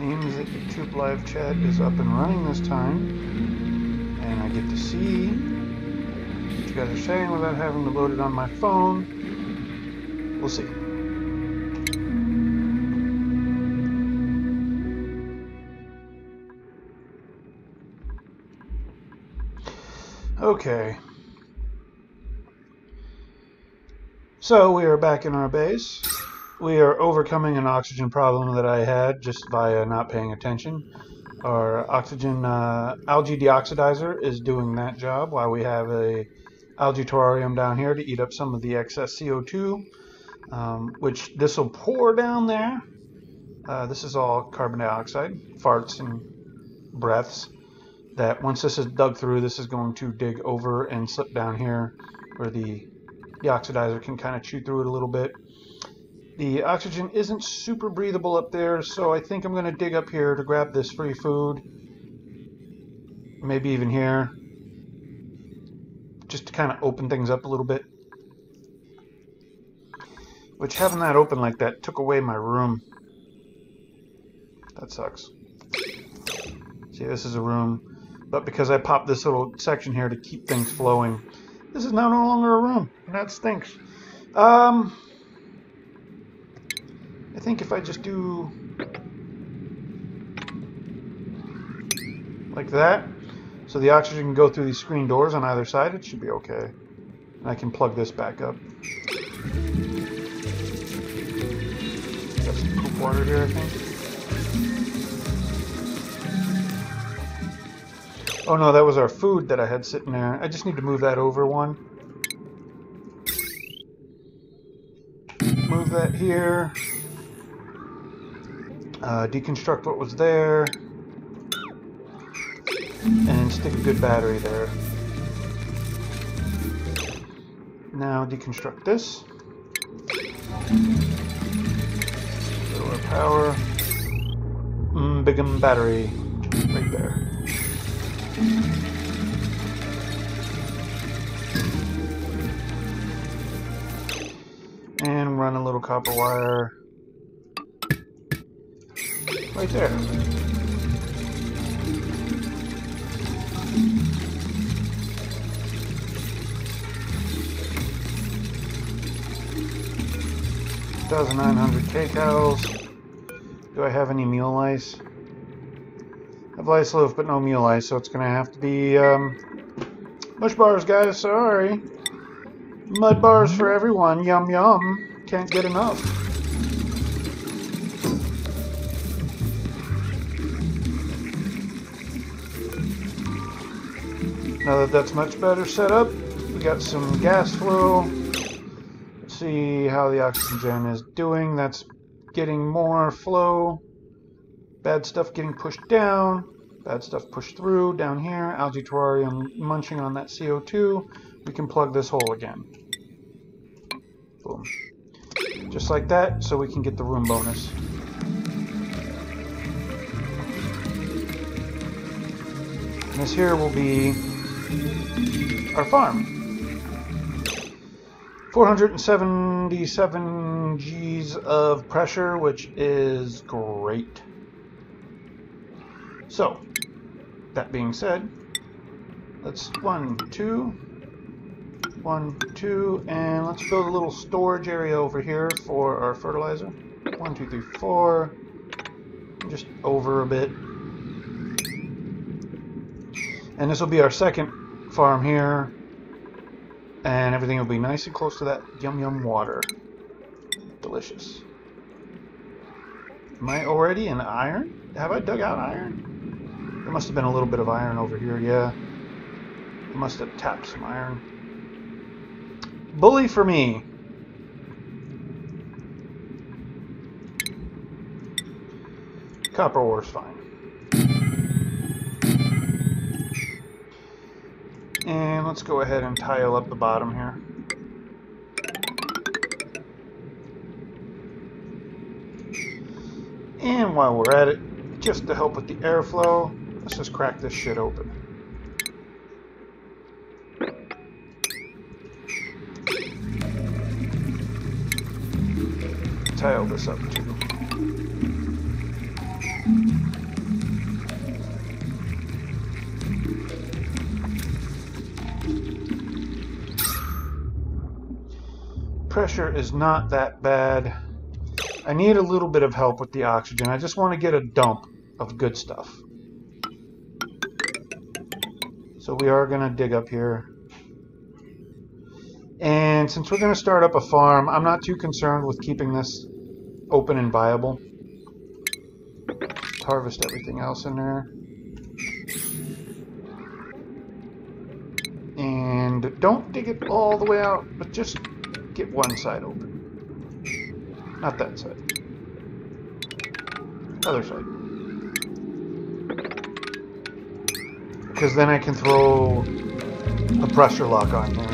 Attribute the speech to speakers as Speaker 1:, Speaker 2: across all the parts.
Speaker 1: Seems that YouTube live chat is up and running this time, and I get to see what you guys are saying without having to load it on my phone. We'll see. Okay. So we are back in our base. We are overcoming an oxygen problem that I had just via not paying attention. Our oxygen algae deoxidizer is doing that job while we have a algae terrarium down here to eat up some of the excess CO2, which this will pour down there. This is all carbon dioxide, farts and breaths, that once this is dug through, this is going to dig over and slip down here where the oxidizer can kind of chew through it a little bit. The oxygen isn't super breathable up there, so I think I'm going to dig up here to grab this free food. Maybe even here. Just to kind of open things up a little bit. Which, having that open like that took away my room. That sucks. See, this is a room. But because I popped this little section here to keep things flowing, this is now no longer a room. And that stinks. I think if I just do like that, so the oxygen can go through these screen doors on either side, it should be okay. And I can plug this back up. Got some poop water here, I think. Oh no, that was our food that I had sitting there. I just need to move that over one. Move that here. Deconstruct what was there, and stick a good battery there. Now deconstruct this. Go to our power. Big battery right there. And run a little copper wire right there. kcals. Do I have any mule ice? I have ice loaf, but no mule ice, so it's gonna have to be mush bars, guys. Sorry. Mud bars for everyone. Yum yum. Can't get enough. Now that that's much better set up, we got some gas flow. Let's see how the oxygen is doing. That's getting more flow. Bad stuff getting pushed down. Bad stuff pushed through down here. Algae terrarium munching on that CO2. We can plug this hole again. Boom. Just like that, so we can get the room bonus. And this here will be our farm. 477 G's of pressure, which is great. So, that being said, let's 1, 2, 1, 2, and let's build a little storage area over here for our fertilizer. 1, 2, 3, 4, just over a bit. And this will be our second farm here, and everything will be nice and close to that yum yum water. Delicious. Am I already in iron? Have I dug out iron? There must have been a little bit of iron over here, yeah. I must have tapped some iron. Bully for me. Copper ore's fine. And let's go ahead and tile up the bottom here. And while we're at it, just to help with the airflow, let's just crack this shit open. Tile this up too. pressure is not that bad. I need a little bit of help with the oxygen. I just want to get a dump of good stuff. So we are going to dig up here. And since we're going to start up a farm, I'm not too concerned with keeping this open and viable. Just harvest everything else in there. And don't dig it all the way out, but just get one side open. Not that side. Other side. Because then I can throw a pressure lock on there.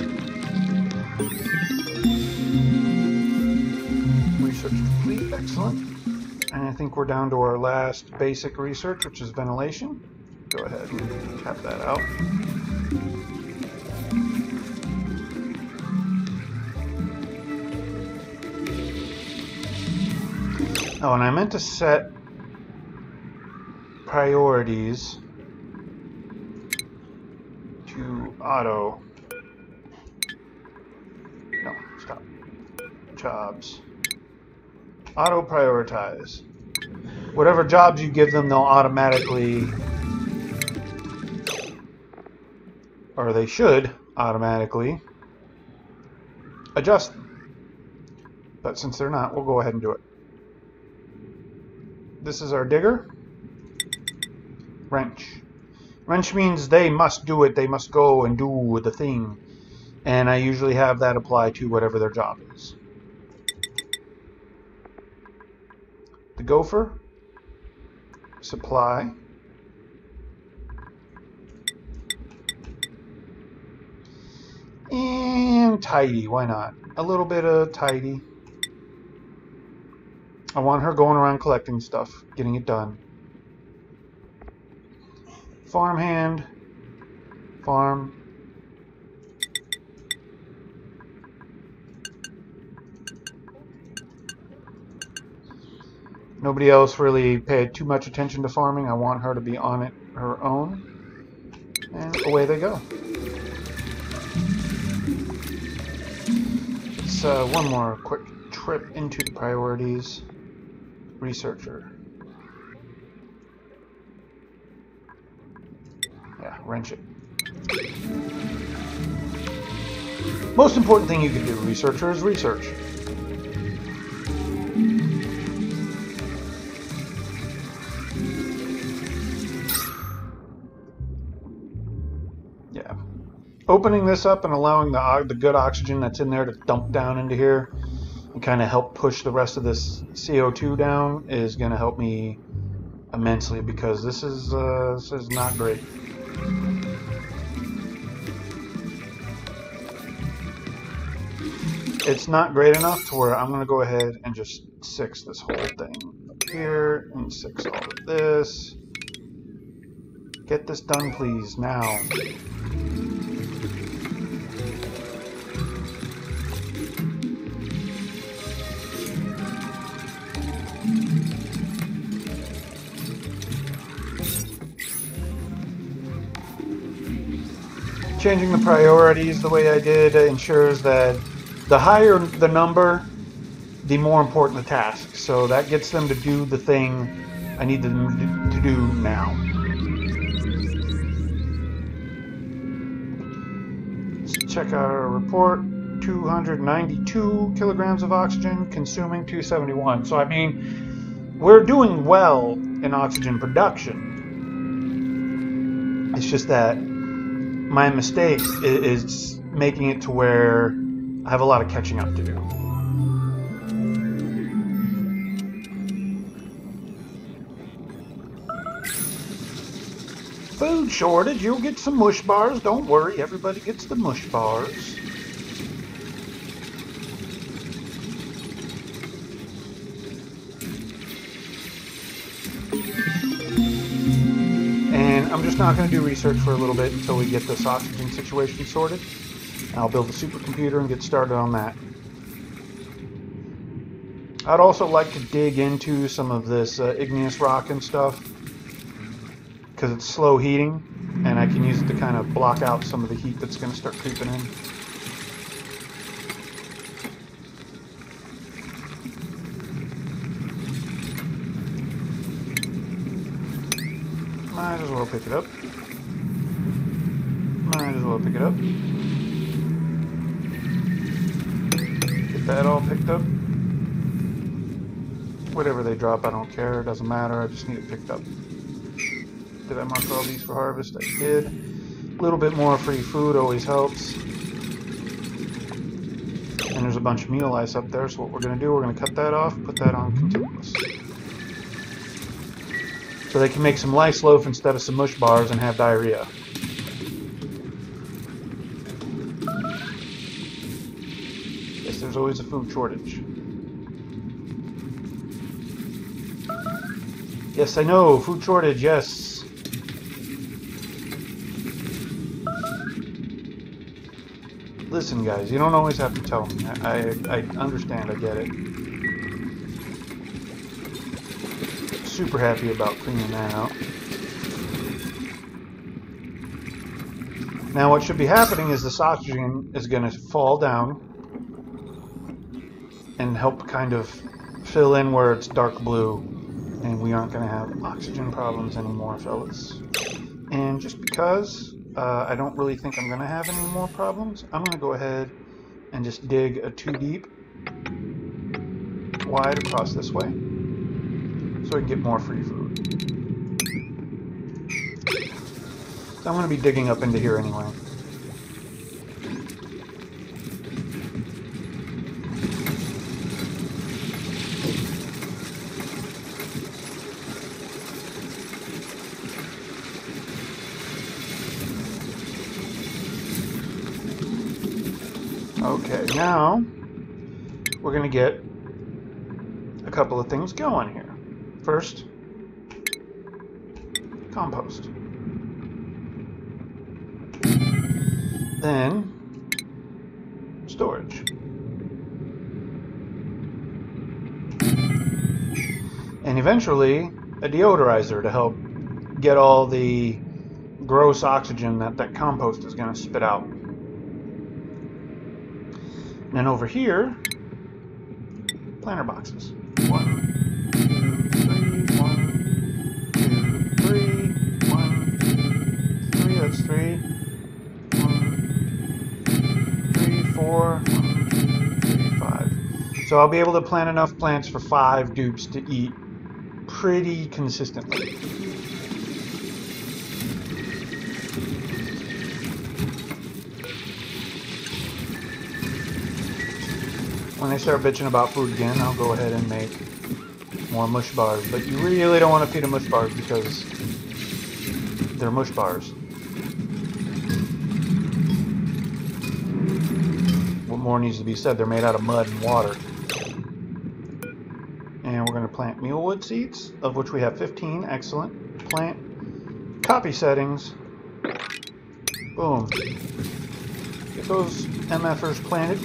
Speaker 1: Research complete. Excellent. And I think we're down to our last basic research, which is ventilation. Go ahead and tap that out. Oh, and I meant to set priorities to auto. No, stop. Jobs. Auto prioritize. Whatever jobs you give them, they'll automatically, or they should automatically adjust them. But since they're not, we'll go ahead and do it. This is our digger. Wrench. Wrench means they must do it. They must go and do the thing. And I usually have that apply to whatever their job is. The gopher. Supply. And tidy. Why not? A little bit of tidy. I want her going around collecting stuff, getting it done. Farmhand. Farm. Nobody else really paid too much attention to farming. I want her to be on it her own. And away they go. It's one more quick trip into the priorities. Researcher. Yeah, wrench it. Most important thing you can do, researcher, is research. Yeah. Opening this up and allowing the good oxygen that's in there to dump down into here and kind of help push the rest of this CO2 down is going to help me immensely, because this is not great. It's not great enough to where I'm going to go ahead and just 6 this whole thing up here and 6 all of this. Get this done, please, now. Changing the priorities the way I did ensures that the higher the number, the more important the task. So that gets them to do the thing I need them to do now. Let's check out our report. 292 kilograms of oxygen, consuming 271. So I mean, we're doing well in oxygen production. It's just that my mistake is making it to where I have a lot of catching up to do. Food shortage, you'll get some mush bars. Don't worry, everybody gets the mush bars. And I'm just not going to do research for a little bit until we get this oxygen situation sorted. I'll build a supercomputer and get started on that. I'd also like to dig into some of this igneous rock and stuff, because it's slow heating, and I can use it to kind of block out some of the heat that's going to start creeping in. well pick it up. Might as well pick it up. Get that all picked up. Whatever they drop, I don't care. It doesn't matter. I just need it picked up. Did I mark all these for harvest? I did. A little bit more free food always helps. And there's a bunch of meal ice up there, so what we're going to do, we're going to cut that off, put that on continuous. So they can make some lice loaf instead of some mush bars and have diarrhea. Yes, there's always a food shortage. Yes, I know, food shortage, yes. Listen, guys, you don't always have to tell me. I understand, I get it. Super happy about cleaning that out. Now what should be happening is this oxygen is going to fall down and help kind of fill in where it's dark blue, and we aren't going to have oxygen problems anymore, fellas. And just because I don't really think I'm going to have any more problems, I'm going to go ahead and just dig a 2 deep wide across this way so we can get more free food. So I'm going to be digging up into here anyway. Okay, now we're going to get a couple of things going here. First, compost. Then, storage. And eventually, a deodorizer to help get all the gross oxygen that compost is going to spit out. And then over here, planter boxes. 1, 2, 3, 1, 2, 3, 1, 2, 3, that's 3. 1, 3, 4, 1, 2, 3, 5. So I'll be able to plant enough plants for 5 dupes to eat pretty consistently. When they start bitching about food again, I'll go ahead and make more mush bars. But you really don't want to feed them mush bars because they're mush bars. What more needs to be said? They're made out of mud and water. And we're going to plant mealwood seeds, of which we have 15. Excellent. Plant. Copy settings. Boom. Get those MFers planted.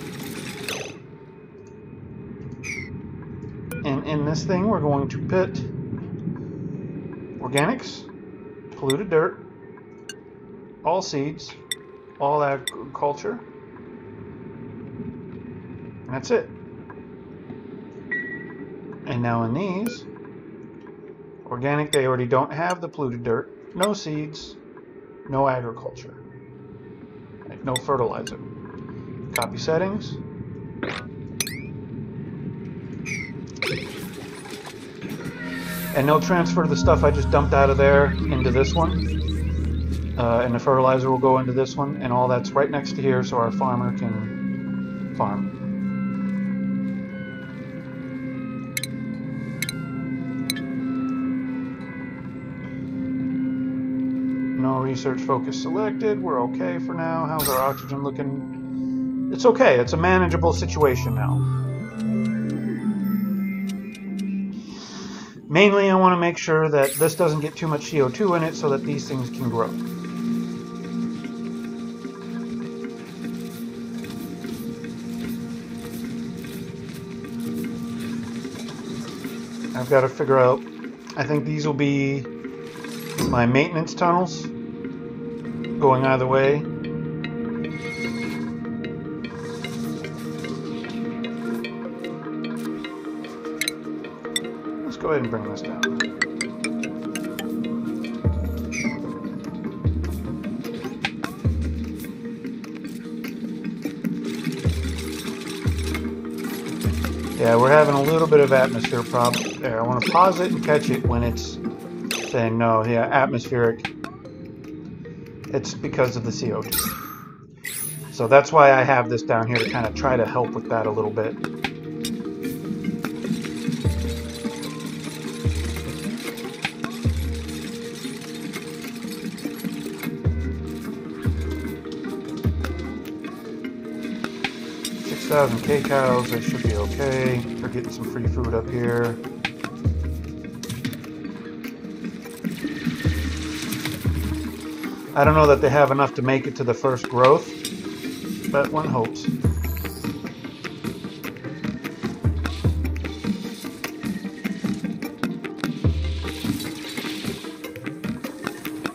Speaker 1: And in this thing, we're going to put organics, polluted dirt, all seeds, all agriculture, and that's it. And now in these, organic, they already don't have the polluted dirt, no seeds, no agriculture, right, no fertilizer. Copy settings. And they'll transfer the stuff I just dumped out of there into this one. And the fertilizer will go into this one. And all that's right next to here so our farmer can farm. No research focus selected. We're okay for now. How's our oxygen looking? It's okay. It's a manageable situation now. Mainly, I want to make sure that this doesn't get too much CO2 in it so that these things can grow. I've got to figure out, I think these will be my maintenance tunnels going either way. Go ahead and bring this down. Yeah, we're having a little bit of atmosphere problem. There, I want to pause it and catch it when it's saying no. Yeah, atmospheric. It's because of the CO2. So that's why I have this down here to kind of try to help with that a little bit. K-cows, they should be okay. They're getting some free food up here. I don't know that they have enough to make it to the first growth, but one hopes.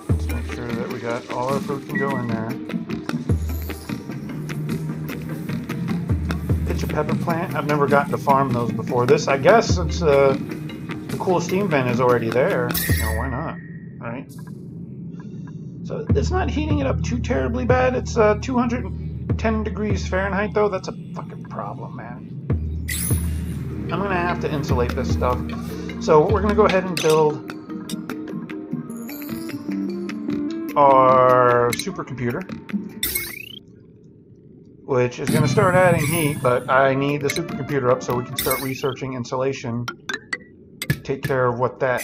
Speaker 1: Let's make sure that we got all our food can go in there. Pepper plant. I've never gotten to farm those before. This, I guess, since the cool steam vent is already there, you know, why not, right? So it's not heating it up too terribly bad. It's 210 degrees Fahrenheit, though. That's a fucking problem, man. I'm gonna have to insulate this stuff. So we're gonna go ahead and build our supercomputer, which is going to start adding heat, but I need the supercomputer up so we can start researching insulation, take care of what that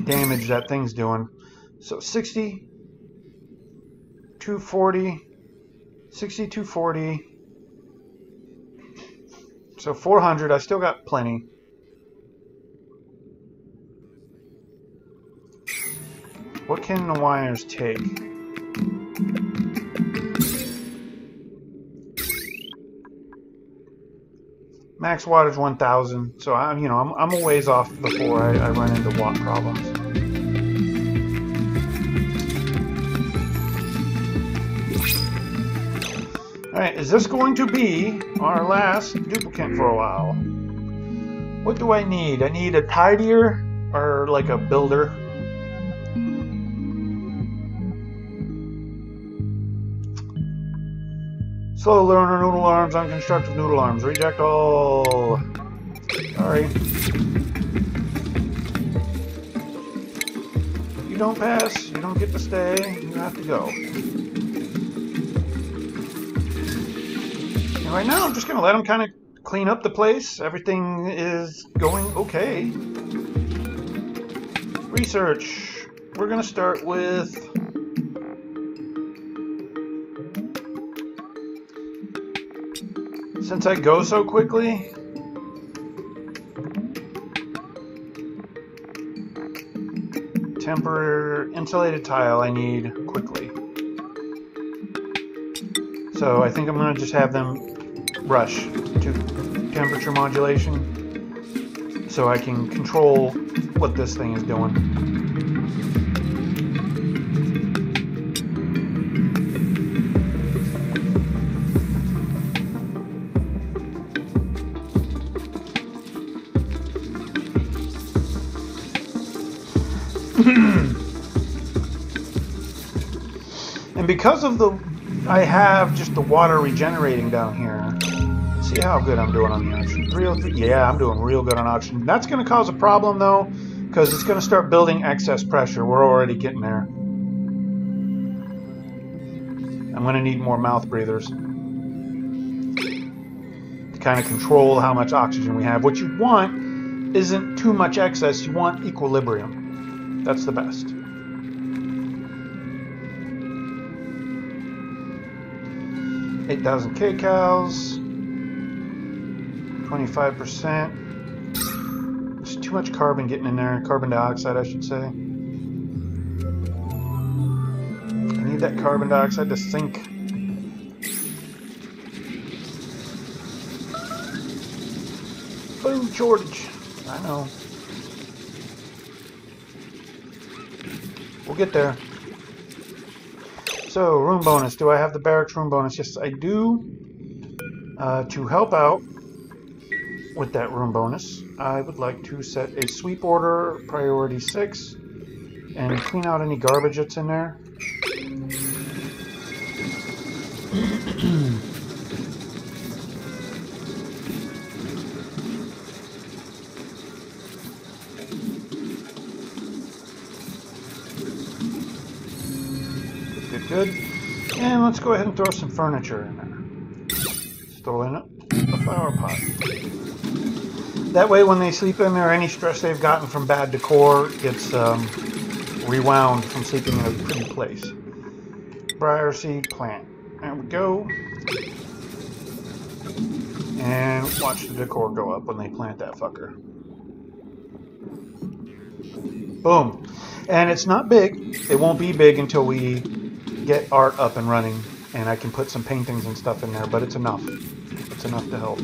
Speaker 1: damage that thing's doing. So 60, 240, 60, 240, so 400, I still got plenty. What can the wires take? Max wattage 1,000. So I'm a ways off before I run into watt problems. All right, is this going to be our last duplicate for a while? What do I need? I need a tidier or like a builder. Slow learner noodle arms, unconstructive noodle arms. Reject all. Sorry. You don't pass, you don't get to stay, you have to go. And right now I'm just going to let them kind of clean up the place. Everything is going okay. Research. We're going to start with... Since I go so quickly, temporary insulated tile I need quickly. So I think I'm going to just have them rush to temperature modulation so I can control what this thing is doing. And because of I have just the water regenerating down here. See how good I'm doing on the oxygen. 303. Yeah, I'm doing real good on oxygen. That's going to cause a problem though, because it's going to start building excess pressure. We're already getting there. I'm going to need more mouth breathers to kind of control how much oxygen we have. What you want isn't too much excess. You want equilibrium. That's the best. 8,000 kcals, 25%. There's too much carbon getting in there. Carbon dioxide, I should say. I need that carbon dioxide to sink. Food shortage. I know. We'll get there. So, room bonus. Do I have the barracks room bonus? Yes, I do. To help out with that room bonus, I would like to set a sweep order, priority 6, and clean out any garbage that's in there. Good, good. And let's go ahead and throw some furniture in there. Let's throw in a flower pot. That way when they sleep in there, any stress they've gotten from bad decor gets rewound from sleeping in a pretty place. Briar seed plant. There we go. And watch the decor go up when they plant that fucker. Boom. And it's not big. It won't be big until we get art up and running. And I can put some paintings and stuff in there, but it's enough. It's enough to help.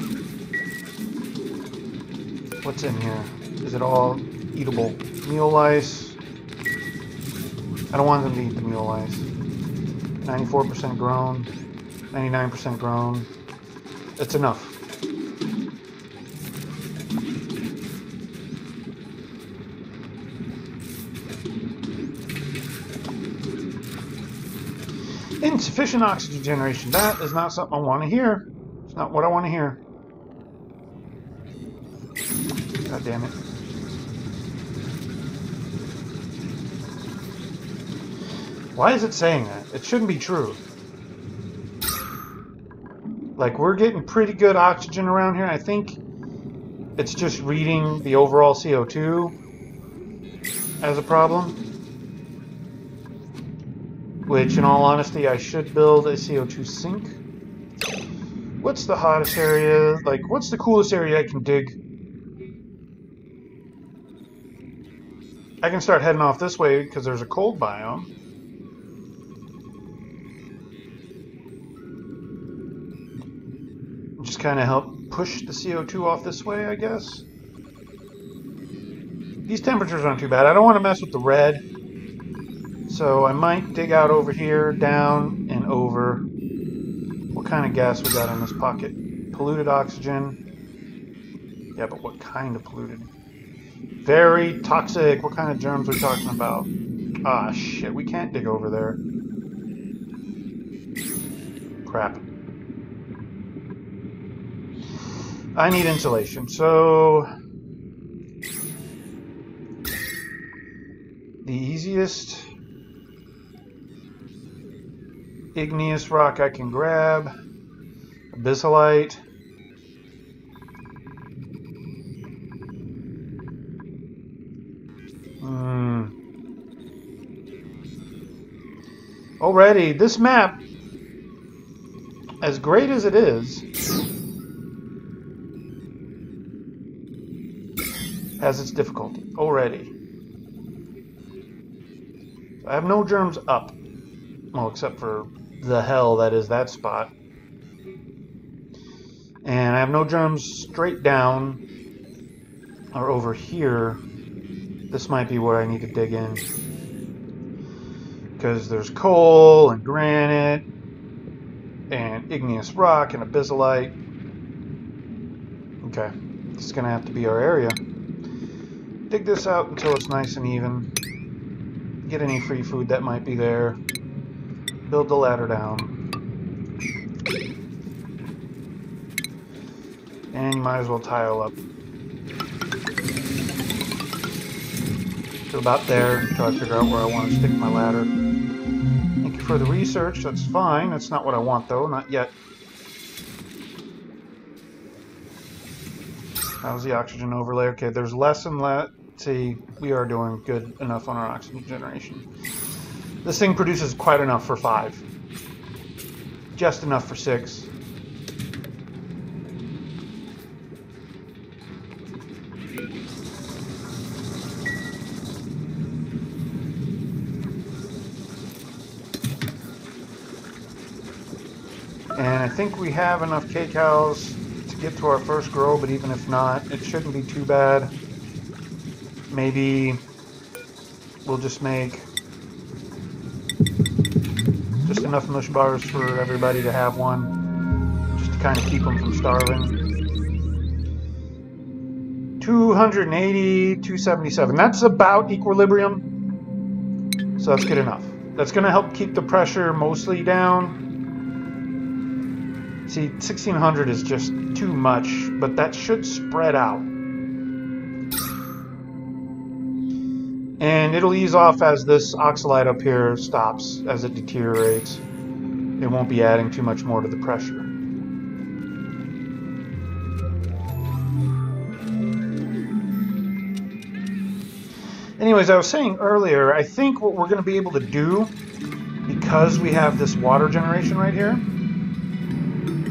Speaker 1: What's in here? Is it all eatable? Mule lice. I don't want them to eat the mule lice. 94% grown. 99% grown. It's enough. Insufficient oxygen generation. That is not something I want to hear. It's not what I want to hear. God damn it. Why is it saying that? It shouldn't be true. Like, we're getting pretty good oxygen around here. I think it's just reading the overall CO2 as a problem. Which, in all honesty, I should build a CO2 sink. What's the hottest area? Like, what's the coolest area I can dig? I can start heading off this way because there's a cold biome. Just kind of help push the CO2 off this way, I guess. These temperatures aren't too bad. I don't want to mess with the red. So I might dig out over here, down, and over. What kind of gas we got in this pocket? Polluted oxygen. Yeah, but what kind of polluted? Very toxic. What kind of germs are we talking about? Ah, shit. We can't dig over there. Crap. I need insulation. So the easiest igneous rock I can grab, abyssalite. Already, this map, as great as it is, has its difficulty already. I have no germs up. Well, except for the hell that is that spot. And I have no germs straight down or over here. This might be where I need to dig in. Because there's coal and granite and igneous rock and abyssalite. Okay, this is going to have to be our area. Dig this out until it's nice and even. Get any free food that might be there. Build the ladder down. And you might as well tile up. To about there until I figure out where I want to stick my ladder. Thank you for the research. That's fine. That's not what I want, though. Not yet. How's the oxygen overlay? Okay, there's less and less. See, we are doing good enough on our oxygen generation. This thing produces quite enough for 5. Just enough for 6. And I think we have enough K-cows to get to our first grow, but even if not, it shouldn't be too bad. Maybe we'll just make just enough mush bars for everybody to have one, just to kind of keep them from starving. 280, 277. That's about equilibrium, so that's good enough. That's going to help keep the pressure mostly down. See, 1600 is just too much, but that should spread out. And it'll ease off as this oxalite up here stops, as it deteriorates. It won't be adding too much more to the pressure. Anyways, I was saying earlier, I think what we're going to be able to do, because we have this water generation right here,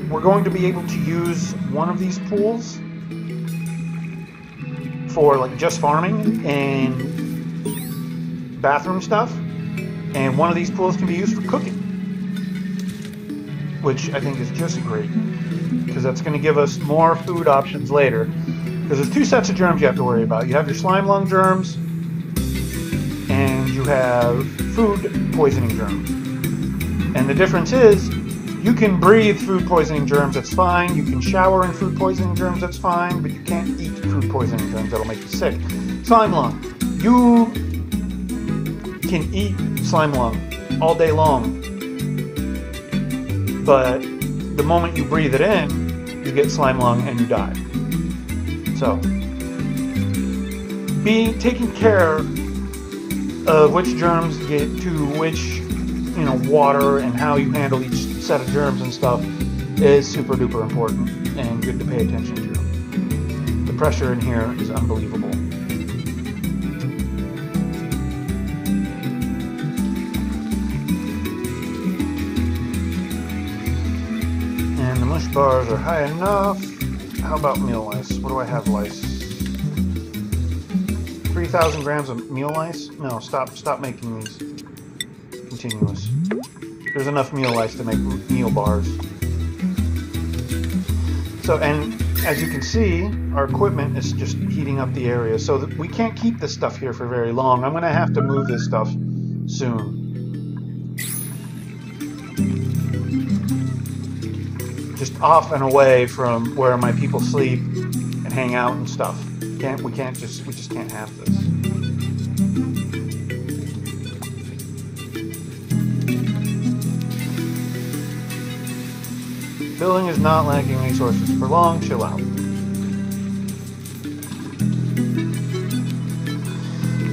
Speaker 1: we're going to be able to use one of these pools for like just farming and bathroom stuff, and one of these pools can be used for cooking, which I think is just great, because that's going to give us more food options later, because there's two sets of germs you have to worry about. You have your slime lung germs, and you have food poisoning germs. And the difference is, you can breathe food poisoning germs, that's fine. You can shower in food poisoning germs, that's fine. But you can't eat food poisoning germs, that'll make you sick. Slime lung. You can eat slime lung all day long. But the moment you breathe it in, you get slime lung and you die. So, taking care of which germs get to which, water, and how you handle each set of germs and stuff is super duper important and good to pay attention to. The pressure in here is unbelievable. And the mush bars are high enough. How about meal lice? What do I have lice? 3,000 grams of meal lice? No, stop making these continuous. There's enough meal lice to make meal bars. So, and as you can see, our equipment is just heating up the area, so that we can't keep this stuff here for very long. I'm going to have to move this stuff soon. Just off and away from where my people sleep and hang out and stuff. We just can't have this. Building is not lacking resources for long. Chill out.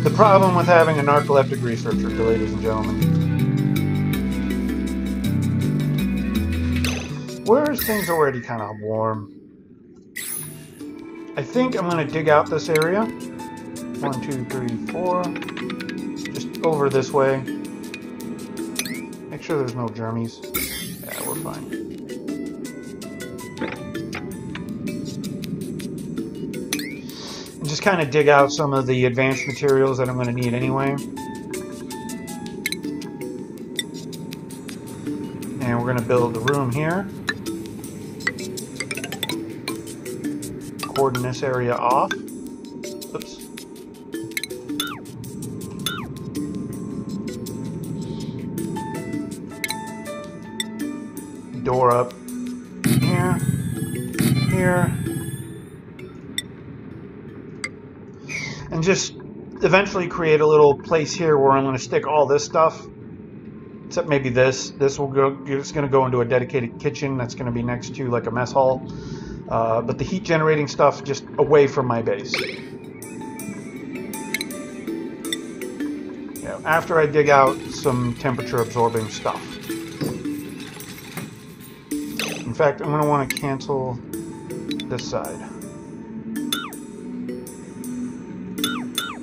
Speaker 1: The problem with having a narcoleptic researcher, ladies and gentlemen. Where's things already kind of warm? I think I'm going to dig out this area. 1, 2, 3, 4. Just over this way. Make sure there's no germies. Yeah, we're fine. And just kind of dig out some of the advanced materials that I'm going to need anyway. And we're going to build a room here. Cordon this area off. Oops. Door up here, here, and just eventually create a little place here where I'm going to stick all this stuff, except maybe this. This will go. It's going to go into a dedicated kitchen that's going to be next to like a mess hall. But the heat generating stuff just away from my base. Yeah, after I dig out some temperature absorbing stuff. In fact, I'm going to want to cancel this side.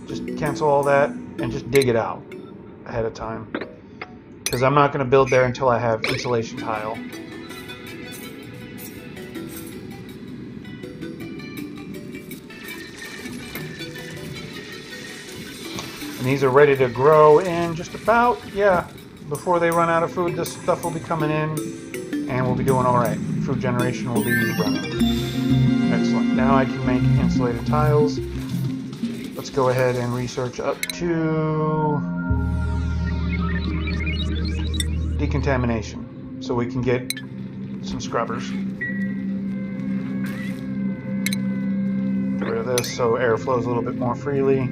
Speaker 1: Just cancel all that and just dig it out ahead of time. Because I'm not going to build there until I have insulation tile. And these are ready to grow in just about, yeah, before they run out of food, this stuff will be coming in and we'll be doing all right. Food generation will be running. Excellent. Now I can make insulated tiles. Let's go ahead and research up to decontamination so we can get some scrubbers. Get rid of this so air flows a little bit more freely.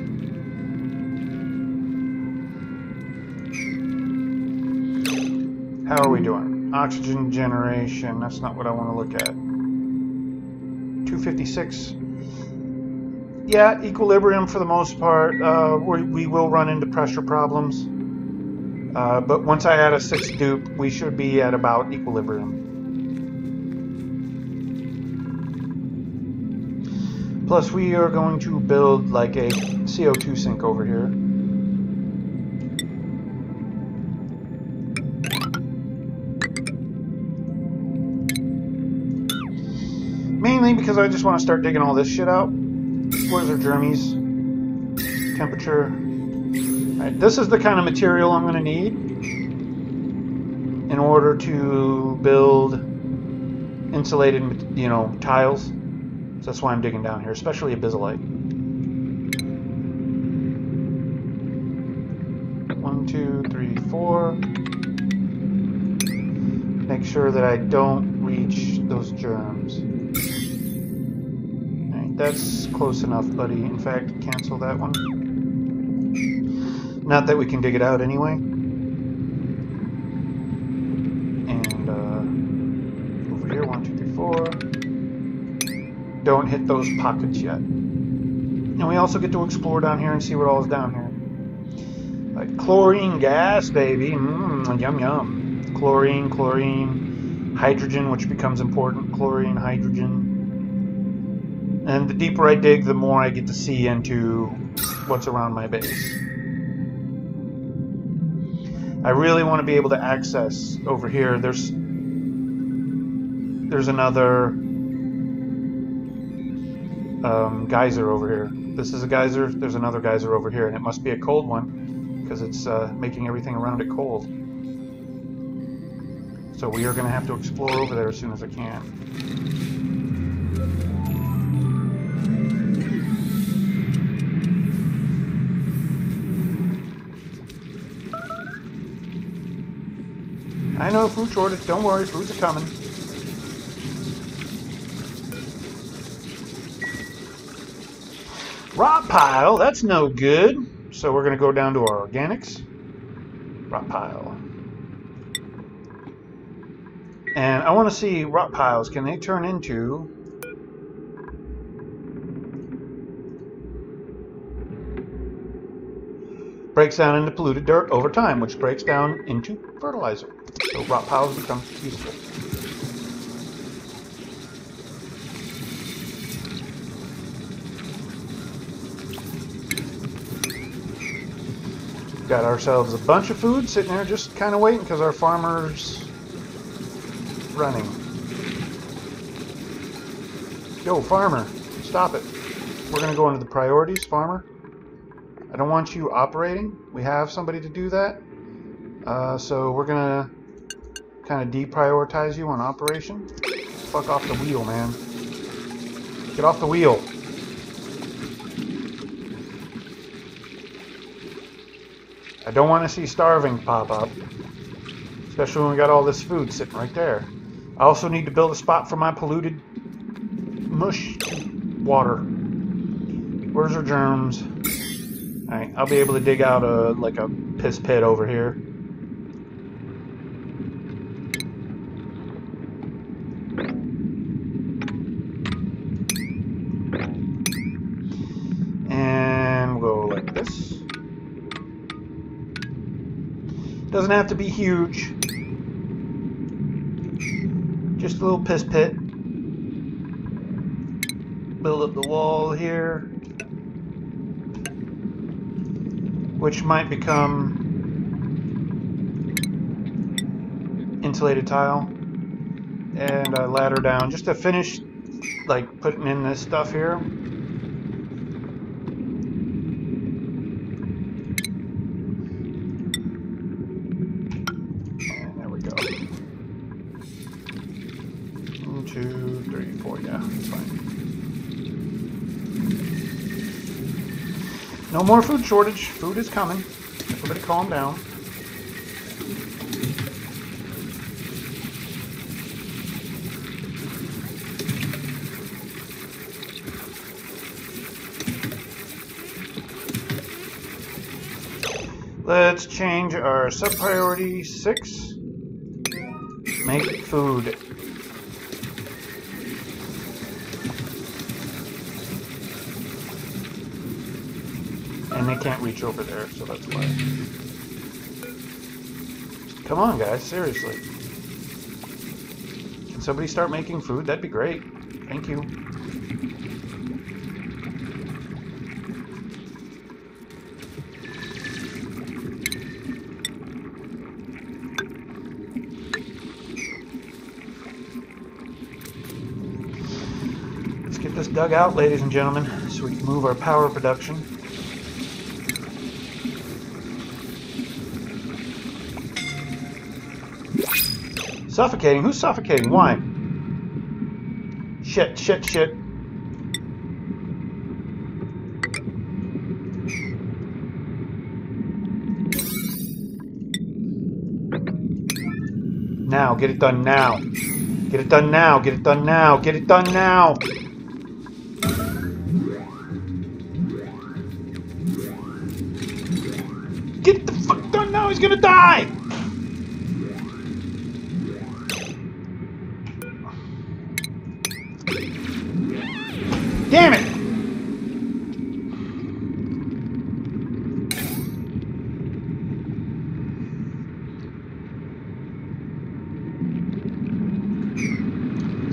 Speaker 1: How are we doing? Oxygen generation. That's not what I want to look at. 256. Yeah, equilibrium for the most part. We will run into pressure problems. But once I add a 6th dupe, we should be at about equilibrium. Plus, we are going to build like a CO2 sink over here. Mainly because I just want to start digging all this shit out. Where's our germies? Temperature. Alright, this is the kind of material I'm going to need in order to build insulated, you know, tiles. So that's why I'm digging down here, especially abyssalite. 1, 2, 3, 4. Make sure that I don't reach those germs. Alright, that's close enough, buddy. In fact, cancel that one. Not that we can dig it out anyway. And over here, 1, 2, 3, 4. Don't hit those pockets yet. And we also get to explore down here and see what all is down here. Like chlorine gas, baby. Yum, yum. Chlorine, hydrogen, which becomes important. Chlorine, hydrogen. And the deeper I dig, the more I get to see into what's around my base. I really want to be able to access over here. There's another geyser over here. This is a geyser. There's another geyser over here, and it must be a cold one because it's making everything around it cold. So we are going to have to explore over there as soon as I can. I know, food shortage. Don't worry, foods are coming. Rot pile, that's no good. So we're going to go down to our organics. Rot pile. And I want to see rot piles. Can they turn into... breaks down into polluted dirt over time, which breaks down into fertilizer. So rot piles become useful. Got ourselves a bunch of food sitting there just kind of waiting because our farmer's running. Yo, farmer, stop it. We're going to go into the priorities, farmer. I don't want you operating. We have somebody to do that. So we're going to kind of deprioritize you on operation. Fuck off the wheel, man. Get off the wheel. I don't want to see starving pop up. Especially when we got all this food sitting right there. I also need to build a spot for my polluted mush water. Where's our germs? Alright, I'll be able to dig out like a piss pit over here. And we'll go like this. Doesn't have to be huge. Just a little piss pit. Build up the wall here, which might become insulated tile. And a ladder down just to finish like putting in this stuff here. And there we go. 1, 2, 3, 4, yeah, that's fine. No more food shortage. Food is coming. Everybody calm down. Let's change our sub-priority 6 Make food. And they can't reach over there, so that's why. Come on, guys, seriously. Can somebody start making food? That'd be great. Thank you. Let's get this dug out, ladies and gentlemen, so we can move our power production. Suffocating? Who's suffocating? Why? Shit, shit, shit. Now, get it done now. Get it done now, get it done now, get it done now! Get it the fuck done now, he's gonna die! Damn it!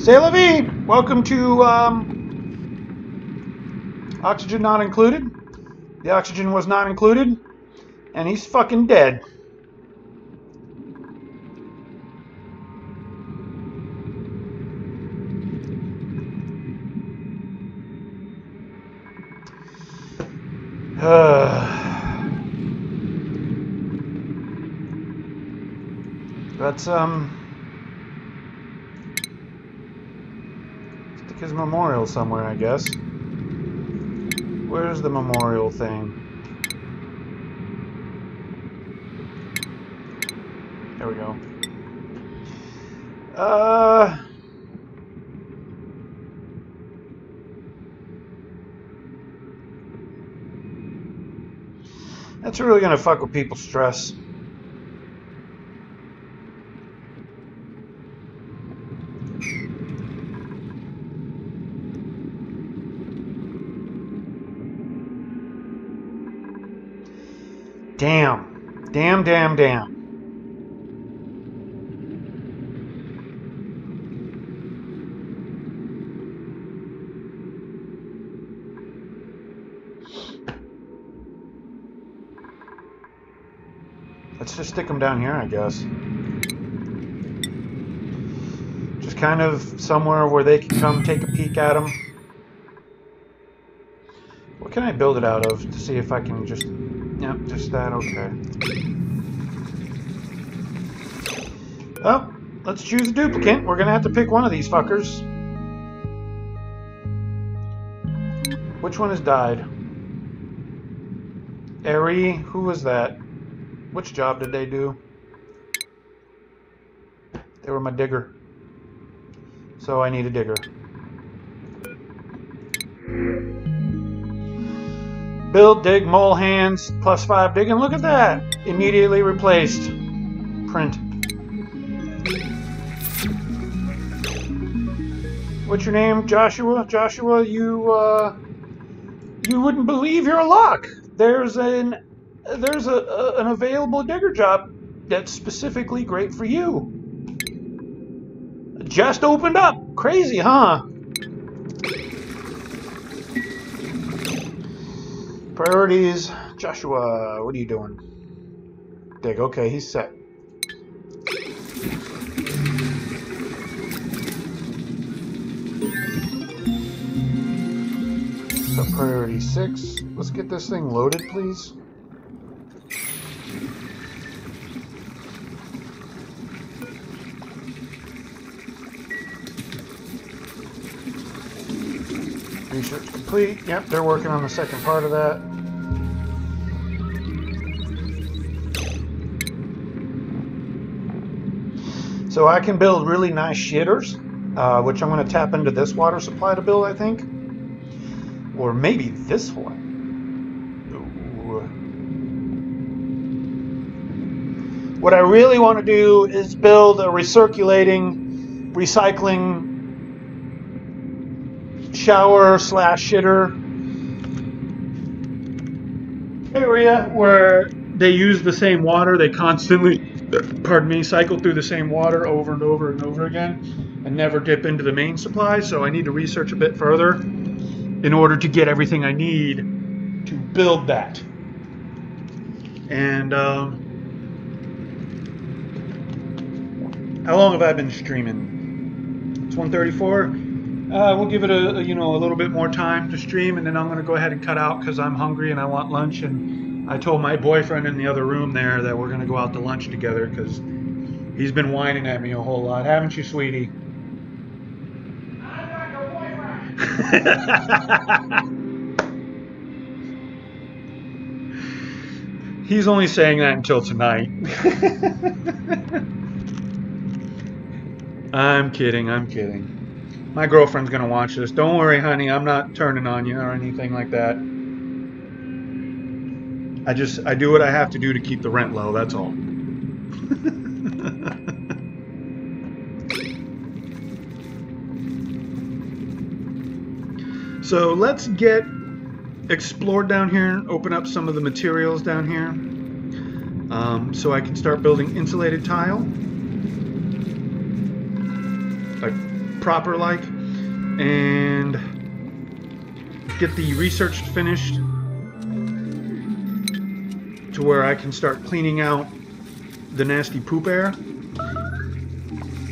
Speaker 1: C'est la vie! Welcome to oxygen not included. The oxygen was not included, and he's fucking dead. Let's stick his memorial somewhere, I guess. Where's the memorial thing? There we go. That's really gonna fuck with people's stress. Damn. Damn, damn, damn. Let's just stick them down here, I guess. Just kind of somewhere where they can come take a peek at them. What can I build it out of to see if I can just... Yep, just that, okay. Oh, let's choose a duplicate. We're gonna have to pick one of these fuckers. Which one has died? Eri, who was that? Which job did they do? They were my digger. So I need a digger. Build, dig, mole hands, +5 digging. Look at that! Immediately replaced. Print. What's your name? Joshua? Joshua, you wouldn't believe your luck. There's an available digger job that's specifically great for you. Just opened up. Crazy, huh? Priorities. Joshua, what are you doing? Dig. Okay, he's set. So priority 6. Let's get this thing loaded, please. Research complete. Yep, they're working on the second part of that. So I can build really nice shitters, which I'm going to tap into this water supply to build, I think. Or maybe this one. Ooh. What I really want to do is build a recirculating, recycling shower slash shitter area where they use the same water. They constantly, pardon me, cycle through the same water over and over and over again and never dip into the main supply. So I need to research a bit further in order to get everything I need to build that. And how long have I been streaming? It's 1:34. We'll give it a little bit more time to stream, and then I'm going to go ahead and cut out because I'm hungry and I want lunch. And I told my boyfriend in the other room there that we're going to go out to lunch together because he's been whining at me a whole lot. Haven't you, sweetie? I'm not your boyfriend. He's only saying that until tonight. I'm kidding. I'm kidding. My girlfriend's gonna watch this. Don't worry, honey. I'm not turning on you or anything like that. I do what I have to do to keep the rent low. That's all. So let's get explored down here and open up some of the materials down here, so I can start building insulated tile. Like proper like, and get the research finished to where I can start cleaning out the nasty poop air.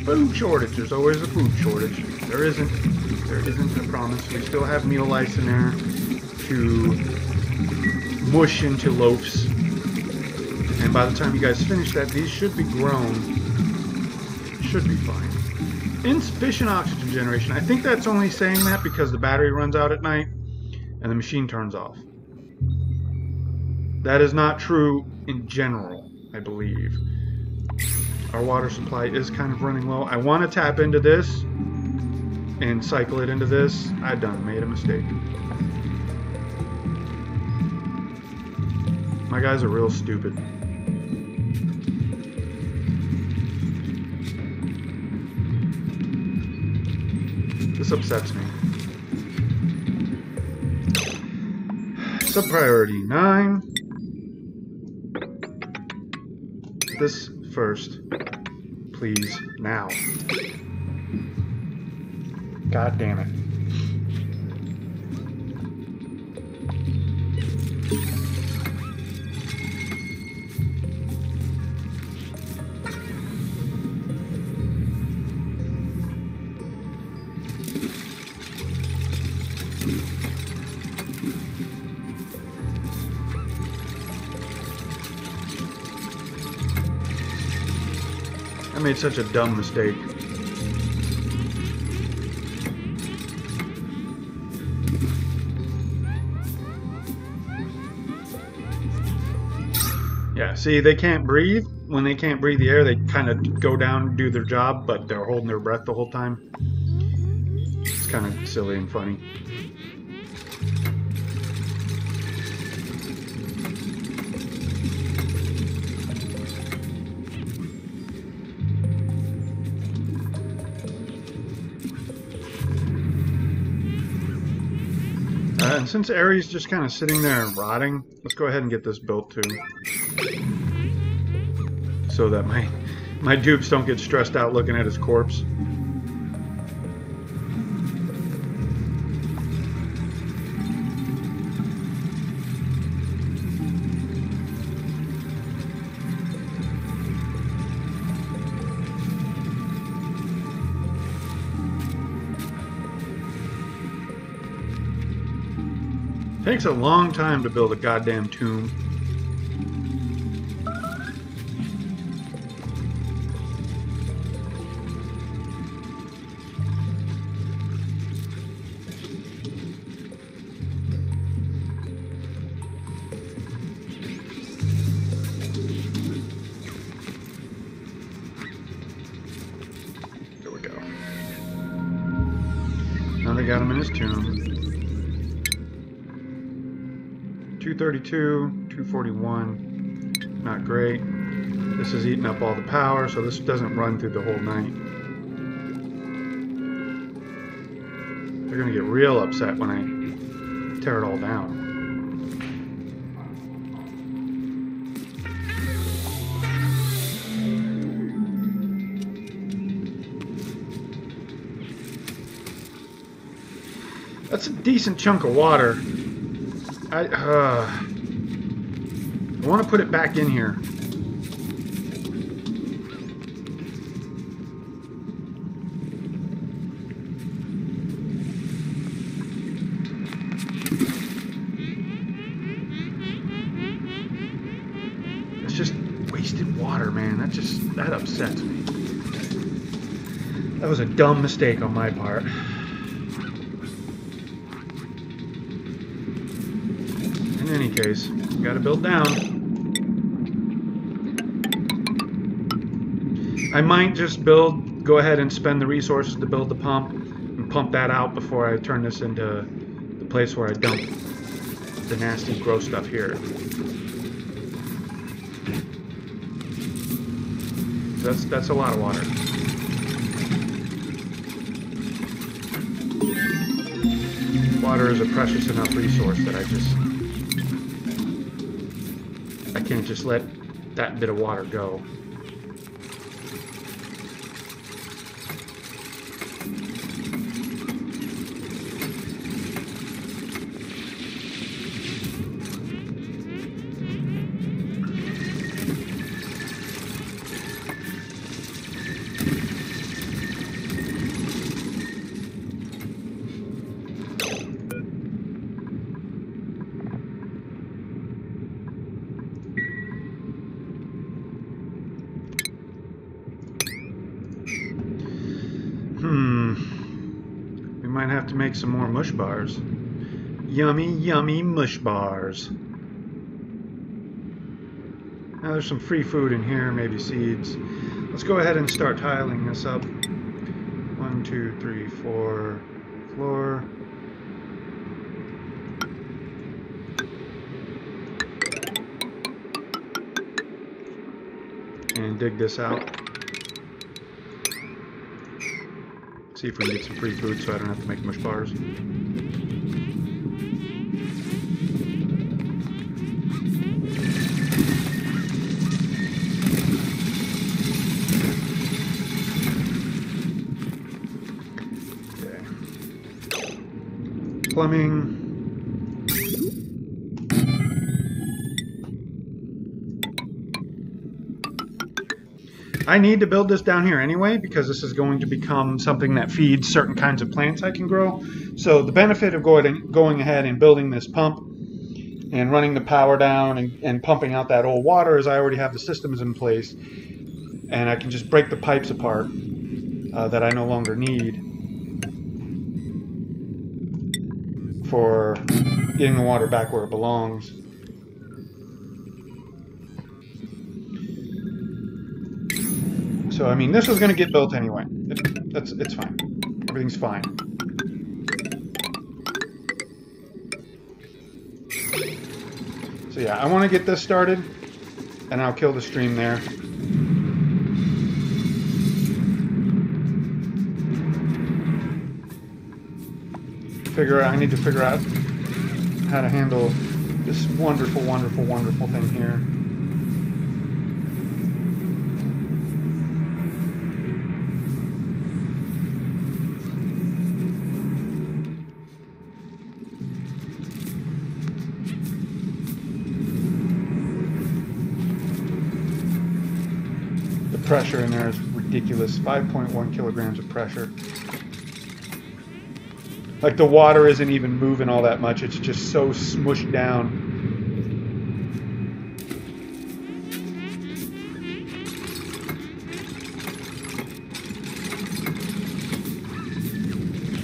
Speaker 1: Food shortage. There's always a food shortage. There isn't, I promise. We still have meal lice in there to mush into loaves. And by the time you guys finish that, these should be grown. Should be fine. Insufficient oxygen generation. I think that's only saying that because the battery runs out at night and the machine turns off. That is not true in general, I believe. Our water supply is kind of running low. I want to tap into this and cycle it into this. I made a mistake. My guys are real stupid. This upsets me. Sub-priority 9. This first, please, now. God damn it. I made such a dumb mistake. Yeah, see, they can't breathe. When they can't breathe the air, they kind of go down and do their job, but they're holding their breath the whole time. It's kind of silly and funny. And since Aries just kind of sitting there and rotting, let's go ahead and get this built too. So that my dupes don't get stressed out looking at his corpse. Takes a long time to build a goddamn tomb. There we go. Now they got him in his tomb. 232, 241, not great. This is eating up all the power, so this doesn't run through the whole night. They're gonna get real upset when I tear it all down. That's a decent chunk of water. I want to put it back in here. It's just wasted water, man. That upsets me. That was a dumb mistake on my part. In any case, you gotta build down. I might just go ahead and spend the resources to build the pump and pump that out before I turn this into the place where I dump the nasty, gross stuff here. That's a lot of water. Water is a precious enough resource that I can't just let that bit of water go. We might have to make some more mush bars. Yummy, yummy mush bars. Now there's some free food in here, maybe seeds. Let's go ahead and start tiling this up. 1, 2, 3, 4, floor. And dig this out. See if we can get some free food so I don't have to make mush bars. Okay. Plumbing. I need to build this down here anyway because this is going to become something that feeds certain kinds of plants I can grow. So the benefit of going ahead and building this pump and running the power down and pumping out that old water is I already have the systems in place and I can just break the pipes apart that I no longer need for getting the water back where it belongs. So, I mean, this was going to get built anyway. It's fine. Everything's fine. So, yeah, I want to get this started, and I'll kill the stream there. I need to figure out how to handle this wonderful, wonderful, wonderful thing here. Pressure in there is ridiculous. 5.1 kilograms of pressure. Like the water isn't even moving all that much. It's just so smushed down.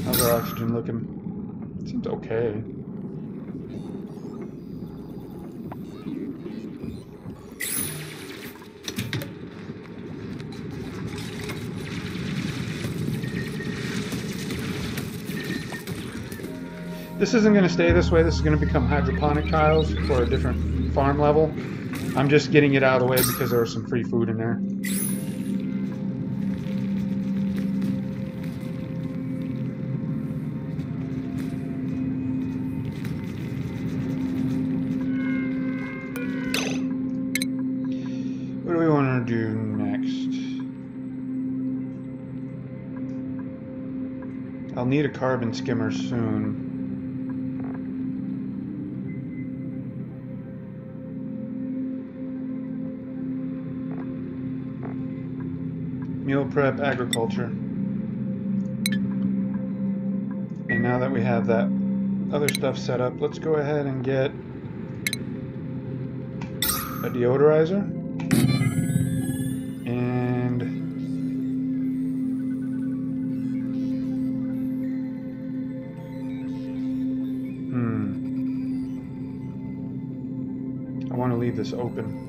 Speaker 1: How's our oxygen looking? It seems okay. This isn't going to stay this way. This is going to become hydroponic tiles for a different farm level. I'm just getting it out of the way because there was some free food in there. What do we want to do next? I'll need a carbon skimmer soon. Meal prep agriculture. And now that we have that other stuff set up, let's go ahead and get a deodorizer. And I want to leave this open.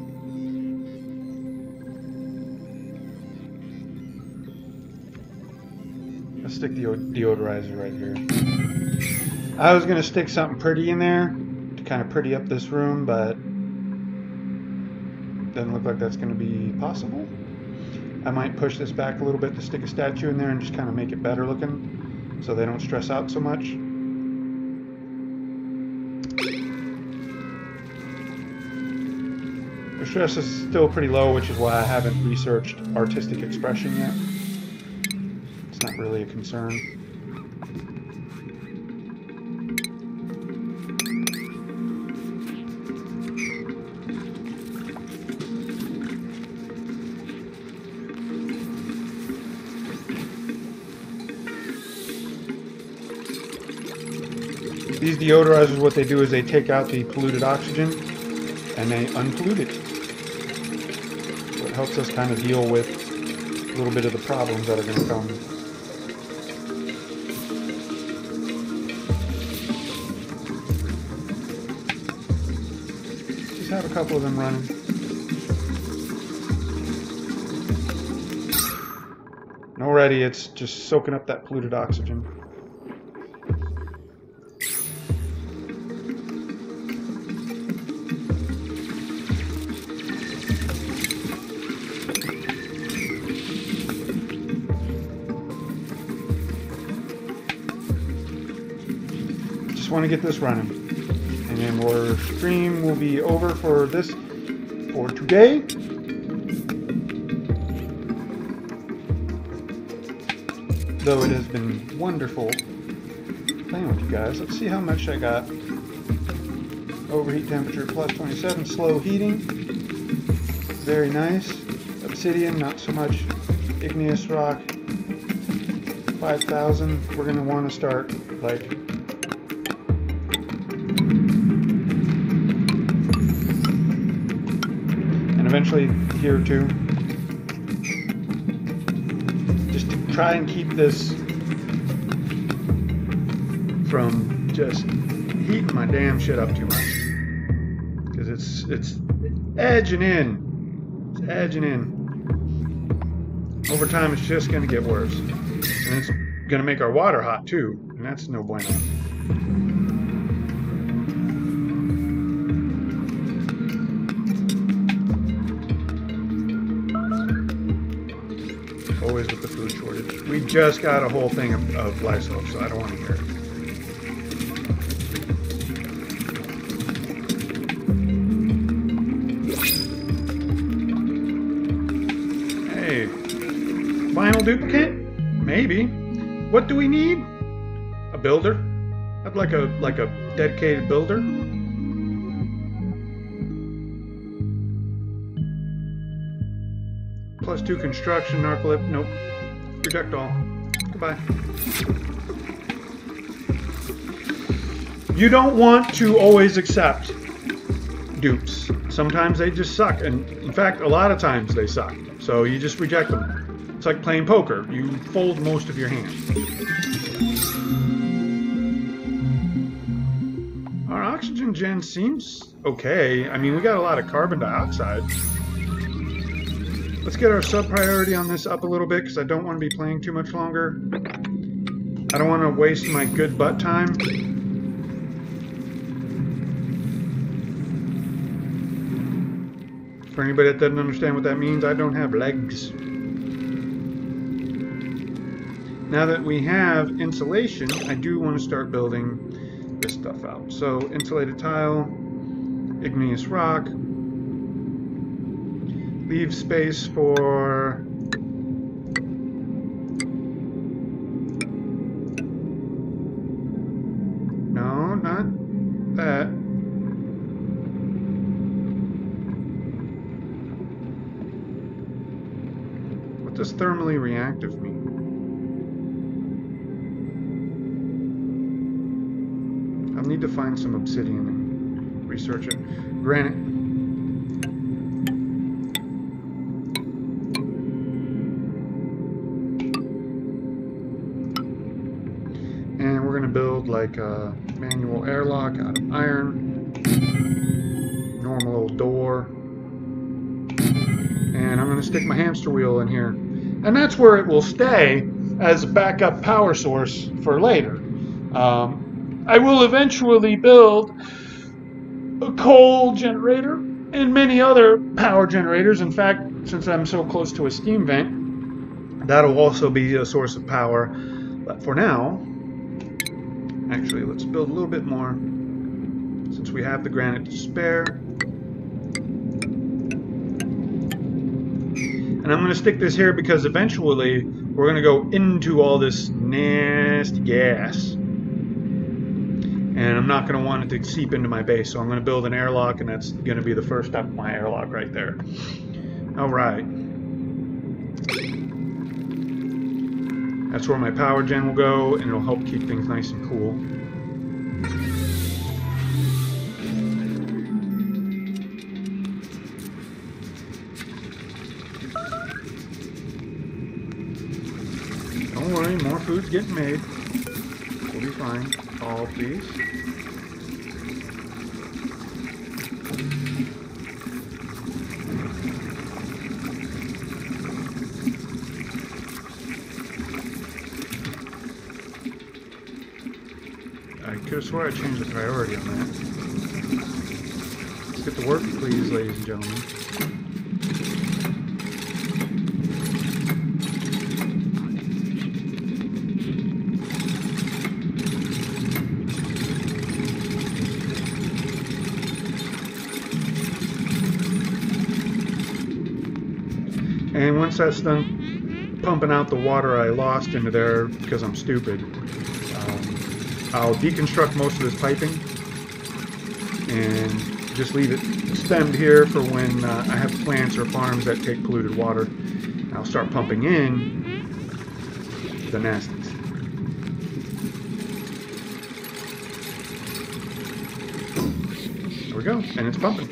Speaker 1: Let's stick the deodorizer right here. I was going to stick something pretty in there to kind of pretty up this room, but doesn't look like that's going to be possible. I might push this back a little bit to stick a statue in there and just kind of make it better looking so they don't stress out so much. The stress is still pretty low, which is why I haven't researched artistic expression yet. It's not really a concern. These deodorizers, what they do is they take out the polluted oxygen and they unpollute it. So it helps us kind of deal with a little bit of the problems that are going to come. Just have a couple of them running. And already it's just soaking up that polluted oxygen. Want to get this running, and then our stream will be over for this for today. Though it has been wonderful playing with you guys. Let's see how much I got. Overheat temperature plus 27, slow heating, very nice. Obsidian, not so much. Igneous rock, 5,000. We're going to want to start like eventually here too, just to try and keep this from just heating my damn shit up too much, because it's edging in. It's edging in. Over time, it's just going to get worse, and it's going to make our water hot too, and that's no bueno. Always with the food shortage. We just got a whole thing of Lysol, so I don't want to hear it. Hey, final duplicate? Maybe. What do we need? A builder? I'd like a dedicated builder. +2 construction, narcolip, nope. Reject all. Goodbye. You don't want to always accept dupes. Sometimes they just suck, and in fact, a lot of times they suck. So you just reject them. It's like playing poker. You fold most of your hand. Our oxygen gen seems okay. I mean, we got a lot of carbon dioxide. Let's get our sub-priority on this up a little bit, because I don't want to be playing too much longer. I don't want to waste my good butt time. For anybody that doesn't understand what that means, I don't have legs. Now that we have insulation, I do want to start building this stuff out. So insulated tile, igneous rock, leave space for no, not that. What does thermally reactive mean? I'll need to find some obsidian and research it. Granite. And we're going to build like a manual airlock out of iron. Normal old door. And I'm going to stick my hamster wheel in here. And that's where it will stay as a backup power source for later. I will eventually build a coal generator and many other power generators. In fact, since I'm so close to a steam vent, that'll also be a source of power. But for now, actually, let's build a little bit more since we have the granite to spare. And I'm going to stick this here because eventually we're going to go into all this nasty gas. And I'm not going to want it to seep into my base, so I'm going to build an airlock, and that's going to be the first step of my airlock right there. All right. That's where my power gen will go, and it'll help keep things nice and cool. Don't worry, more food's getting made. We'll be fine. All, please. I could have swore I changed the priority on that. Let's get to work, please, ladies and gentlemen. And once that's done pumping out the water I lost into there because I'm stupid, I'll deconstruct most of this piping and just leave it stemmed here for when I have plants or farms that take polluted water. And I'll start pumping in the nasties. There we go, and it's pumping.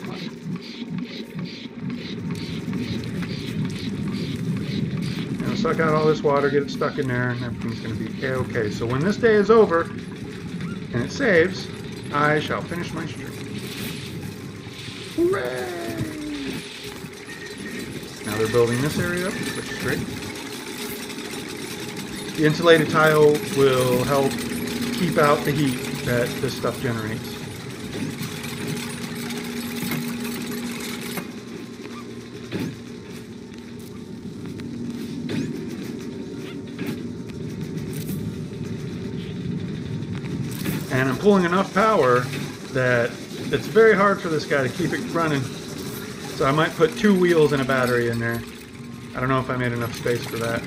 Speaker 1: Suck out all this water, get it stuck in there, and everything's going to be okay. So when this day is over and it saves, I shall finish my stream. Hooray! Now they're building this area up, which is great. The insulated tile will help keep out the heat that this stuff generates. And I'm pulling enough power that it's very hard for this guy to keep it running. So I might put 2 wheels and a battery in there. I don't know if I made enough space for that.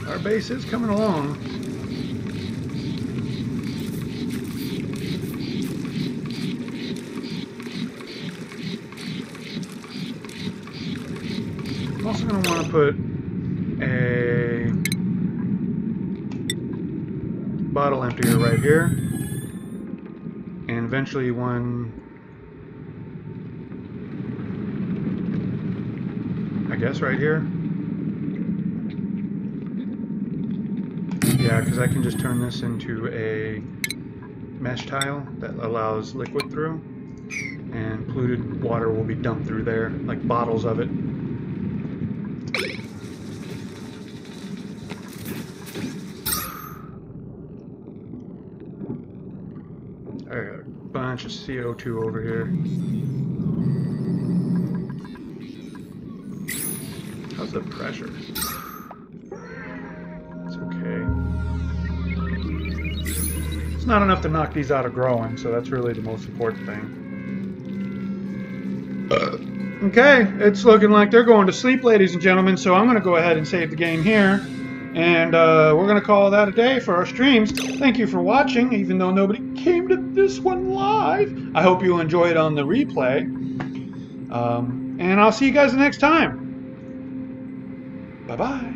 Speaker 1: Our base is coming along. I'm also going to want to put a bottle emptier right here, and eventually one, I guess, right here. Yeah, because I can just turn this into a mesh tile that allows liquid through. and polluted water will be dumped through there, like bottles of it. I got a bunch of CO2 over here. How's the pressure? It's okay. It's not enough to knock these out of growing, so that's really the most important thing. Okay, it's looking like they're going to sleep, ladies and gentlemen, so I'm going to go ahead and save the game here. And we're going to call that a day for our streams. Thank you for watching, even though nobody came to this one live. I hope you enjoy it on the replay. And I'll see you guys the next time. Bye-bye.